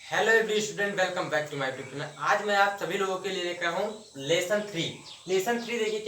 Hello every student, welcome back to my YouTube channel. आज मैं आप सभी लोगों के लिए लेकर हूँ लेसन थ्री देखिए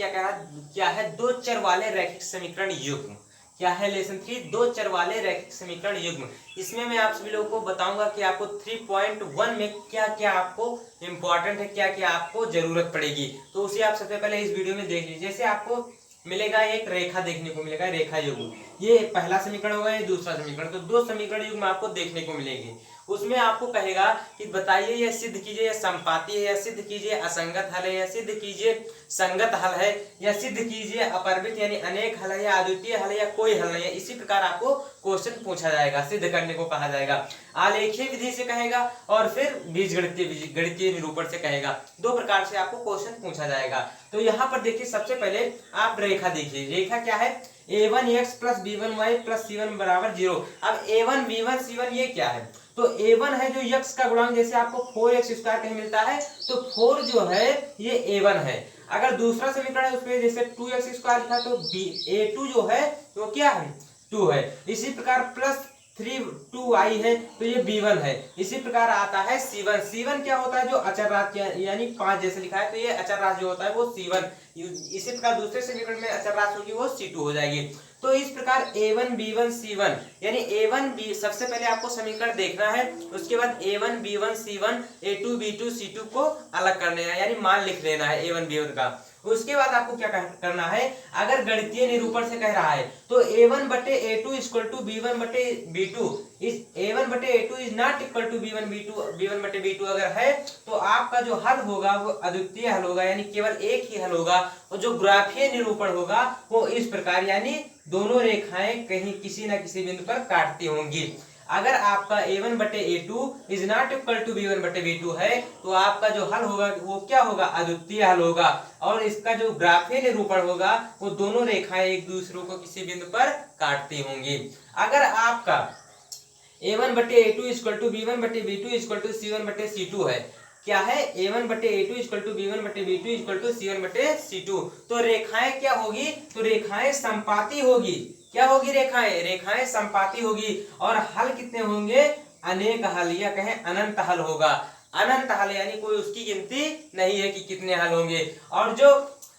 क्या है दो चर वाले रैखिक समीकरण युग्म। क्या है लेसन थ्री? दो चर वाले रैखिक समीकरण युग्म। इसमें मैं आप सभी लोगों को बताऊंगा कि आपको 3.1 में क्या क्या आपको इंपॉर्टेंट है, क्या क्या आपको जरूरत पड़ेगी। तो उसे आप सबसे पहले इस वीडियो में देख लीजिए। जैसे आपको मिलेगा एक रेखा देखने को मिलेगा, रेखा युग्म। ये पहला समीकरण होगा, ये दूसरा समीकरण। तो दो समीकरण युग्म आपको देखने को मिलेंगे। उसमें आपको कहेगा कि बताइए यह सिद्ध कीजिए यह संपाती है, या सिद्ध कीजिए असंगत हल है, या सिद्ध कीजिए संगत हल है, या सिद्ध कीजिए अपरिमित यानी अनेक हल है, या अद्वितीय हल है, या कोई हल नहीं है। इसी प्रकार आपको क्वेश्चन पूछा जाएगा, सिद्ध करने को कहा जाएगा। आलेखीय विधि से कहेगा और फिर गणितीय निरूपण से कहेगा। दो प्रकार से आपको क्वेश्चन पूछा जाएगा। तो यहाँ पर देखिए, सबसे पहले आप रेखा देखिए। रेखा क्या है? a1x plus b1y plus c1 बराबर 0। अब a1 b1 c1 ये क्या है? तो a1 है जो x का गुणांक, जैसे आपको 4x स्क्वायर कहीं मिलता है तो 4 जो है ये a1 है। अगर दूसरा समीकरण है उसमें जैसे 2x स्क्वायर लिखा तो a2 जो है वो क्या है? 2 है। इसी प्रकार प्लस 2y है तो ये b1 है। इसी प्रकार आता है c1। c1 क्या होता है? जो अचर राशि यानी 5 जैसे लिखा है तो ये अचर राशि जो होता है वो c1। इसी प्रकार दूसरे समीकरण में अचर राशि होगी वो c2 हो जाएगी। तो इस प्रकार a1 b1 c1 यानी a1 b, सबसे पहले आपको समीकरण देखना है। उसके बाद a1 b1 c1 a2 b2 c2 को अलग करने हैं, यानी मान लिख लेना है a1 b1 का। उसके बाद आपको क्या करना है? अगर गणितीय निरूपण से कह रहा है तो a1 बटे a2 इक्वल टू b1 बटे b2 इज a1 बटे a2 is not equal to b1 बटे b2 अगर है तो आपका जो हल होगा वो अद्वितीय हल होगा, यानी केवल एक ही हल होगा। और जो ग्राफीय निरूपण होगा वो इस प्रकार, यानी दोनों रेखाएं कहीं किसी न किसी बिंदु पर काटती होंगी। अगर आपका a1 बटे a2 is not equal to b1 बटे b2 है तो आपका जो हल होगा वो क्या होगा? अद्वितीय हल होगा। और इसका जो ग्राफीय निरूपण होगा वो दोनों रेखाएं एक दूसरे को किसी बिंदु पर काटती होंगी। अगर आपका a1 बटे a2 इक्वल टू b1 बटे b2 इक्वल टू c1 बटे c2 है, क्या है? a1 बटे a2 इक्वल टू b1 बटे b2 इक्वल टू c1 बटे c2, तो रेखाएं क्या होगी? तो रेखाएं संपाती होगी। क्या होगी? रेखाएं संपाती होगी। और हल कितने होंगे? अनेक हल, या कहें अनंत हल होगा। अनंत हल यानी कोई उसकी गिनती नहीं है कि कितने हल होंगे। और जो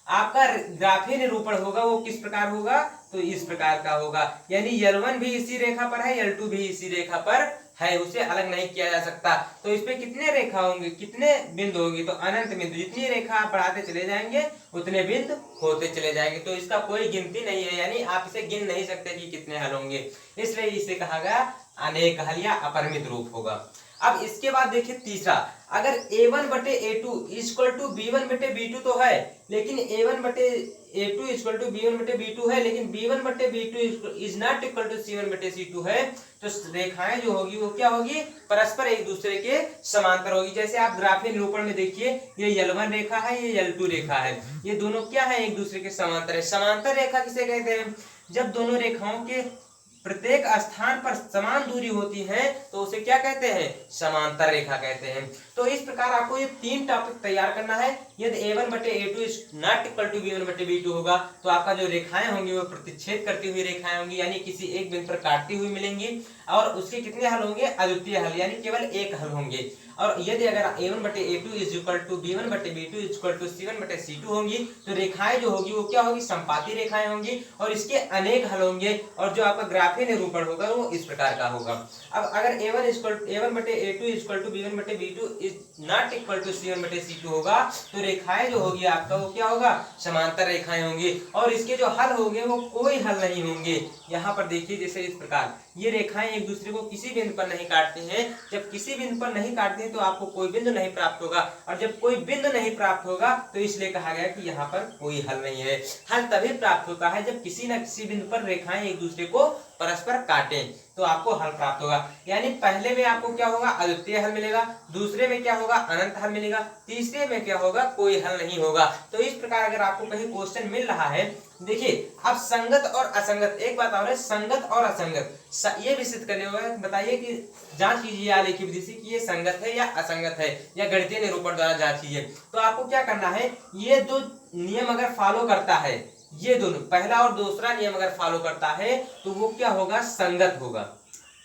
आपका ग्राफीय निरूपण होगा वो किस प्रकार होगा? तो इस प्रकार का होगा, यानी L1 भी इसी रेखा पर है, L2 भी इसी रेखा पर है, उसे अलग नहीं किया जा सकता। तो इस पे कितने रेखा होंगे, कितने बिंदु होंगे? तो अनंत बिंदु। जितनी रेखा आप बढ़ाते चले जाएंगे उतने बिंदु होते चले जाएंगे। तो इसका कोई गिनती नहीं है, यानी आप इसे गिन नहीं सकते कि कितने हल होंगे। इसलिए इसे कहा गया अनेक हल या अपरिमित रूप होगा। अब इसके बाद देखिए तीसरा, अगर a1 बटे a2 इक्वल टू b1 बटे b2 तो है, लेकिन a1 बटे a2 इक्वल टू b1 बटे b2 है, लेकिन b1 बटे b2 is not equal to c1 बटे c2 है, तो रेखाएं जो होगी वो क्या होगी? परस्पर एक दूसरे के समांतर होगी। जैसे आप ग्राफीय निरूपण में देखिए, ये L1 रेखा है, ये L2 रेखा है, ये दोनों क्या है? एक दूसरे के समांतर है। समांतर रेखा किसे कहते हैं? जब दोनों रेखाओं के प्रत्येक स्थान पर समान दूरी होती है तो उसे क्या कहते हैं? समांतर रेखा कहते हैं। तो इस प्रकार आपको ये तीन टॉपिक तैयार करना है। यदि a1 बटे a2 is not equal to b1 बटे b2 होगा तो आपका जो रेखाएं होंगी वो प्रतिच्छेद करती हुई रेखाएं होंगी, यानी किसी एक बिंदु पर काटती हुई मिलेंगी। और उसके कितने हल होंगे? अद्वितीय हल, यानी केवल एक हल होंगे। और यदि अगर a1 बटे a2 is equal to b1 बटे b2 इक्वल टू c1 बटे c2 होंगी तो रेखाएं जो होगी वो क्या होगी? संपाती रेखाएं होंगी और इसके अनेक हल होंगे। और जो आपका ग्राफीय निरूपण होगा वो इस प्रकार का होगा। अब अगर a1 बटे a2 इक्वल टू b1 बटे b2 is not equal to c1 बटे c2 होगा तो रेखाएं जो होगी आपका वो क्या होगा? समांतर रेखाएं होंगी। और इसके जो हल होंगे वो कोई हल नहीं होंगे। यहाँ पर देखिए, जैसे इस प्रकार ये रेखाएं एक दूसरे को किसी बिंदु पर नहीं काटती हैं। जब किसी बिंदु पर नहीं काटती हैं तो आपको कोई बिंदु नहीं प्राप्त होगा। और जब कोई बिंदु नहीं प्राप्त होगा तो इसलिए कहा गया कि यहाँ पर कोई हल नहीं है। हल तभी प्राप्त होता है जब किसी न किसी बिंदु पर रेखाएं एक दूसरे को परस्पर काटें तो आपको हल प्राप्त होगा। यानी पहले में आपको क्या होगा? अद्वितीय हल मिलेगा, दूसरे में क्या होगा? अनंत हल मिलेगा, तीसरे में क्या होगा? कोई हल नहीं होगा। तो इस प्रकार अगर आपको कहीं क्वेश्चन मिल रहा है, देखिए अब संगत और असंगत, एक बात और है, संगत और असंगत ये भी सिद्ध करने होगा। बताइए कि जांच कीजिए आलेखीय विधि से कि ये संगत है या असंगत है, या गणितीय निरूपण द्वारा जांच कीजिए। तो आपको क्या करना है? ये दो नियम अगर फॉलो करता है, ये दोनों पहला और दूसरा नियम अगर फॉलो करता है तो वो क्या होगा? संगत होगा।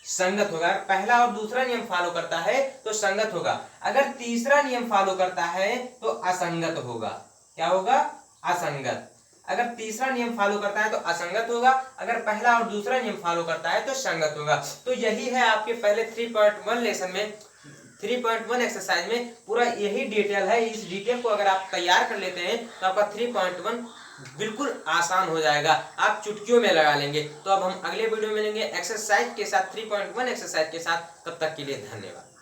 संगत होगा। अगर पहला और दूसरा नियम फॉलो करता है तो संगत होगा, अगर तीसरा नियम फॉलो करता है तो असंगत होगा। क्या होगा? असंगत। अगर तीसरा नियम फॉलो करता है तो असंगत होगा, अगर पहला और दूसरा नियम फॉलो करता है तो संगत होगा। तो यही है आपके पहले 3.1 लेसन में, 3.1 एक्सरसाइज में पूरा यही डिटेल है। इस डिटेल को अगर आप तैयार कर लेते हैं तो आपका 3.1 बिल्कुल आसान हो जाएगा, आप चुटकियों में लगा लेंगे। तो अब हम अगले वीडियो में मिलेंगे एक्सरसाइज के साथ, 3.1 एक्सरसाइज के साथ। तब तक के लिए धन्यवाद।